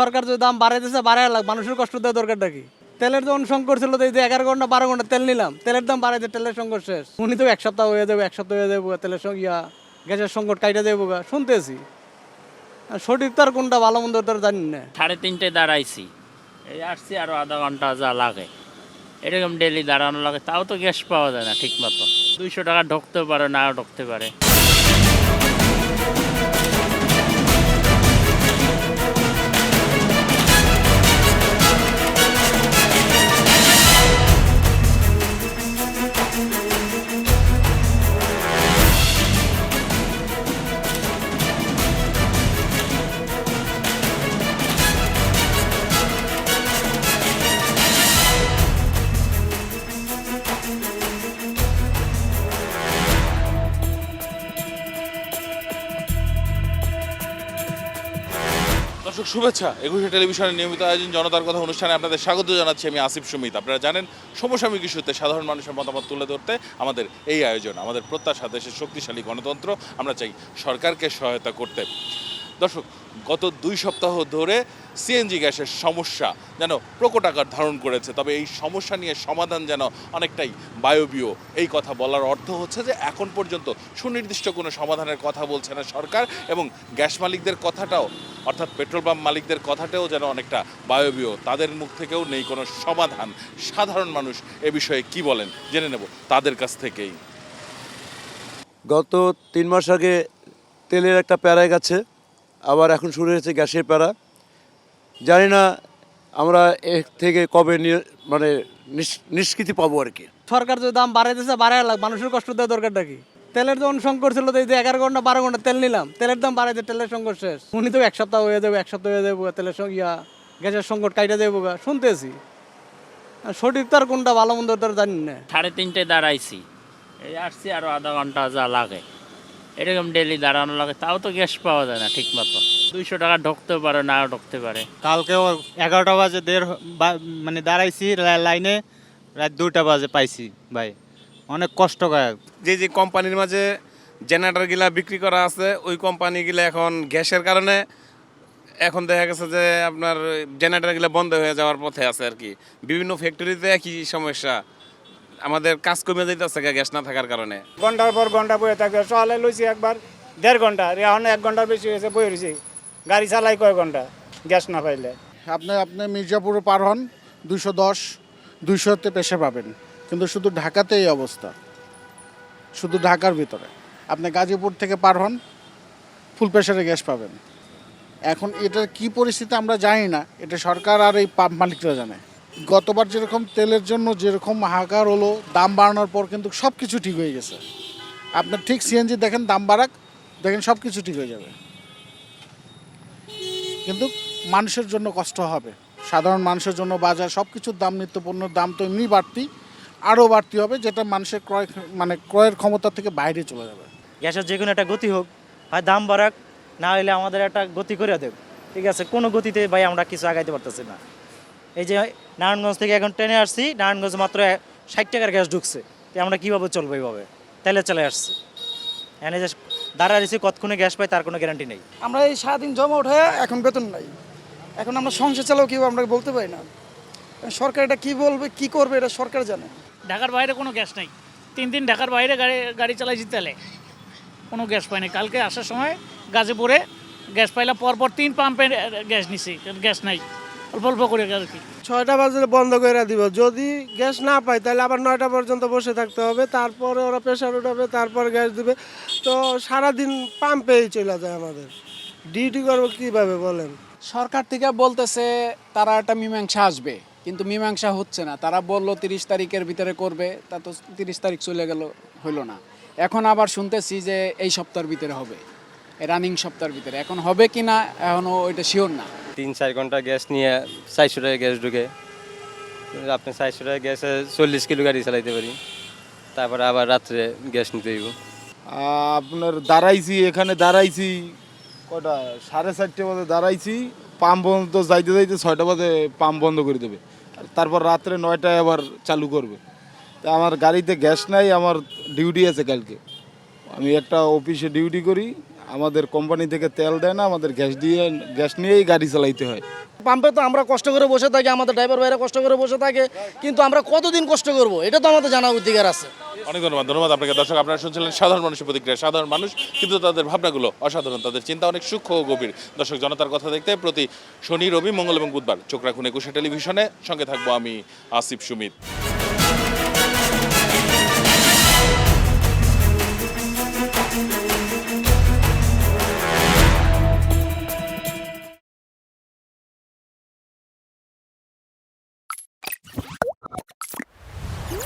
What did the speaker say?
সরকার যদি দাম বাড়াইতেছে বাড়াই লাগ, মানুষের কষ্ট দেওয়ার দরকারটা কি? তেলের যখন সংকট ছিল তো এই যে 11 ঘন্টা 12 ঘন্টা তেল নিলাম, তেলের দাম বাড়াইছে, তেলের সংকট শেষ। উনি তো এক সপ্তাহ হয়ে যাবে, তেলের গ্যাসের সংকট কাইটা যাবো শুনতেছি। আর সঠিক তো আর কোনটা ভালো মন্দ তো আর জানি না। 3:30 দাঁড়াইছি, এই আসছি আরো আধা ঘন্টা যা লাগে, এরকম ডেলি দাঁড়ানো লাগে, তাও তো গ্যাস পাওয়া যায় না ঠিক মতো। 200 টাকা ঢুকতে পারে, নাও ঢুকতে পারে। দর্শক শুভেচ্ছা, 21 টেলিভিশনের নিয়মিত আয়োজন জনতার কথা অনুষ্ঠানে আপনাদের স্বাগত জানাচ্ছি। আমি আসিফ সুমিত। আপনারা জানেন সমসাময়িক ইস্যুতে সাধারণ মানুষের মতামত তুলে ধরতে আমাদের এই আয়োজন। আমাদের প্রত্যাশা দেশের শক্তিশালী গণতন্ত্র, আমরা চাই সরকারকে সহায়তা করতে। দর্শক, গত 2 সপ্তাহ ধরে সিএনজি গ্যাসের সমস্যা যেন প্রকট আকার ধারণ করেছে। তবে এই সমস্যা নিয়ে সমাধান যেন অনেকটাই বায়বীয়। এই কথা বলার অর্থ হচ্ছে যে এখন পর্যন্ত সুনির্দিষ্ট কোনো সমাধানের কথা বলছে না সরকার, এবং গ্যাস মালিকদের কথাটাও, অর্থাৎ পেট্রোল পাম্প মালিকদের কথাটাও যেন অনেকটা বায়বীয়। তাদের মুখ থেকেও নেই কোনো সমাধান। সাধারণ মানুষ এ বিষয়ে কি বলেন জেনে নেব তাদের কাছ থেকেই। গত 3 মাস আগে তেলের একটা প্যারায় গেছে, আবার এখন শুরু হয়েছে গ্যাসের প্যারা। জানি না আমরা এর থেকে কবে নিষ্কৃতি পাবো আর কি। সরকার যদি দাম বাড়াইতেছে বাড়াই লাগ, মানুষের কষ্ট দেওয়ার দরকারটা কি? তেলের যখন সংকট ছিল তো এই যে 11 ঘন্টা 12 ঘন্টা তেল নিলাম, তেলের দাম বাড়াইছে, তেলের সংকট শেষ। উনি তো এক সপ্তাহ হয়ে যাবে, তেলের গ্যাসের সংকট কাইটা যাবো শুনতেছি। আর সঠিক তো আর কোনটা ভালো মন্দ তো আর জানি না। 3:30 দাঁড়াইছি, এই আসছি আরো আধা ঘন্টা যা লাগে, এরকম ডেলি দাঁড়ানো লাগে, তাও তো গ্যাস পাওয়া যায় না ঠিক মতো। 200 টাকা ঢুকতে পারে, নাও ঢুকতে পারে। কালকেও 11টা বাজে মানে দাঁড়াইছি লাইনে, রাত 2টা বাজে পাইছি ভাই। অনেক কষ্টকর। যে কোম্পানির মাঝে জেনারেটরগুলা বিক্রি করা আছে, ওই কোম্পানিগুলো এখন গ্যাসের কারণে এখন দেখা গেছে যে আপনার জেনারেটরগুলো বন্ধ হয়ে যাওয়ার পথে আছে আর কি। বিভিন্ন ফ্যাক্টরিতে একই সমস্যা, আমাদের কাজ কমে যাইতেছে গ্যাস না থাকার কারণে। ঘন্টার পর ঘন্টা বয়ে থাকবে। সকালে লইছি একবার 1.5 ঘন্টা, এখন 1 ঘন্টার বেশি হয়েছে বয়ে রয়েছি। গাড়ি চালাই কয় ঘন্টা গ্যাস না পাইলে। আপনি মির্জাপুরে পার হন 210, 200-তে পেশে পাবেন, কিন্তু শুধু ঢাকাতে এই অবস্থা, শুধু ঢাকার ভিতরে। আপনি গাজীপুর থেকে পার হন, ফুল প্রেশারে গ্যাস পাবেন। এখন এটার কি পরিস্থিতি আমরা জানি না, এটা সরকার আর এই পাম্প মালিকরা জানে। গতবার যেরকম তেলের জন্য যেরকম হাহাকার হলো, দাম বাড়ানোর পর কিন্তু সব কিছু ঠিক হয়ে গেছে। আপনার ঠিক সিএনজি দেখেন, দাম বাড়াক, দেখেন সব কিছু ঠিক হয়ে যাবে। কিন্তু মানুষের জন্য কষ্ট হবে, সাধারণ মানুষের জন্য বাজার সব কিছুর দাম, নিত্যপণ্যের দাম তো এমনি বাড়তি, আরও বাড়তি হবে, যেটা মানুষের ক্রয়ের ক্ষমতা থেকে বাইরে চলে যাবে। গ্যাসের যে কোনো একটা গতি হোক, হয় দাম বাড়াক, না হলে আমাদের একটা গতি করে দেব। ঠিক আছে, কোনো গতিতে ভাই আমরা কিছু আগাইতে পারতেছি না। এই যে নারায়ণগঞ্জ থেকে এখন ট্রেনে আসছি, নারায়ণগঞ্জ মাত্র 60 টাকার গ্যাস ঢুকছে, তো আমরা কীভাবে চলবো? এইভাবে তেলে চলে আসছি, এনে যে দাঁড়াইছি কতক্ষণে গ্যাস পাই তার কোনো গ্যারান্টি নেই। আমরা এই সারাদিন জমা উঠে এখন বেতন নাই, এখন আমরা সংসার চালাও কেউ আমরা বলতে পারি না। সরকার এটা কী বলবে, কী করবে, এটা সরকার জানে। ঢাকার বাইরে কোনো গ্যাস নেই। 3 দিন ঢাকার বাইরে গাড়ি চালাইছি, তেলে কোনো গ্যাস পাইনি। কালকে আসার সময় গাজীপুরে গ্যাস পাইলাম, পরপর 3 পাম্পে গ্যাস নিছি, গ্যাস নাই, অল্প অল্প করে আর কি। 6টা বাজে বন্ধ করে দিব, যদি গ্যাস না পাই তাহলে আবার 9টা পর্যন্ত বসে থাকতে হবে, তারপরে ওরা প্রেশার উঠাবে, তারপর গ্যাস দিবে। তো সারাদিন পাম্পেই চলে যায় আমাদের, ডিউটি করবো কীভাবে বলেন? সরকার থেকে বলতেছে তারা একটা মীমাংসা আসবে, কিন্তু মীমাংসা হচ্ছে না। তারা বললো 30 তারিখের ভিতরে করবে, তা তো 30 তারিখ চলে গেল, হইল না। এখন আবার শুনতেছি যে এই সপ্তাহের ভিতরে হবে, রানিং সপ্তাহের ভিতরে। এখন হবে কি না এখনও ওইটা শিওর না। 3-4 ঘন্টা গ্যাস নিয়ে 400 টাকা গ্যাস ঢুকে, আপনি 400 টাকা গ্যাসে 40 কিলো গাড়ি চালাইতে পারি, তারপরে আবার রাত্রে গ্যাস নিতে হইব। আপনার এখানে দাঁড়াইছি কটা 4:30 বাজে দাঁড়াইছি, পাম্প বন্ধ, যাইতে যাইতে 6টা বাজে পাম্প বন্ধ করে দেবে, তারপর রাত্রে 9টায় আবার চালু করবে। তা আমার গাড়িতে গ্যাস নাই, আমার ডিউটি আছে কালকে, আমি একটা অফিসে ডিউটি করি, আমাদের কোম্পানি থেকে তেল দেয় না, আমাদের গ্যাস নিয়েই গাড়ি চালাইতে হয়। পাম্পে তো আমরা কষ্ট করে বসে থাকি, আমাদের ড্রাইভার ভাইরা কষ্ট করে বসে থাকে, কিন্তু আমরা কতদিন কষ্ট করব এটা তো আমাদের জানার অধিকার আছে। অনেক ধন্যবাদ আপনাকে। দর্শক, আপনারা শুনছিলেন সাধারণ মানুষের প্রতিক্রিয়া। সাধারণ মানুষ কিন্তু তাদের ভাবনাগুলো অসাধারণ, তাদের চিন্তা অনেক সূক্ষ্ম ও গভীর। দর্শক, জনতার কথা দেখতে প্রতি শনি, রবি, মঙ্গল এবং বুধবার চোখ রাখুন একুশে টেলিভিশনে। সঙ্গে থাকবো আমি আসিফ সুমিত।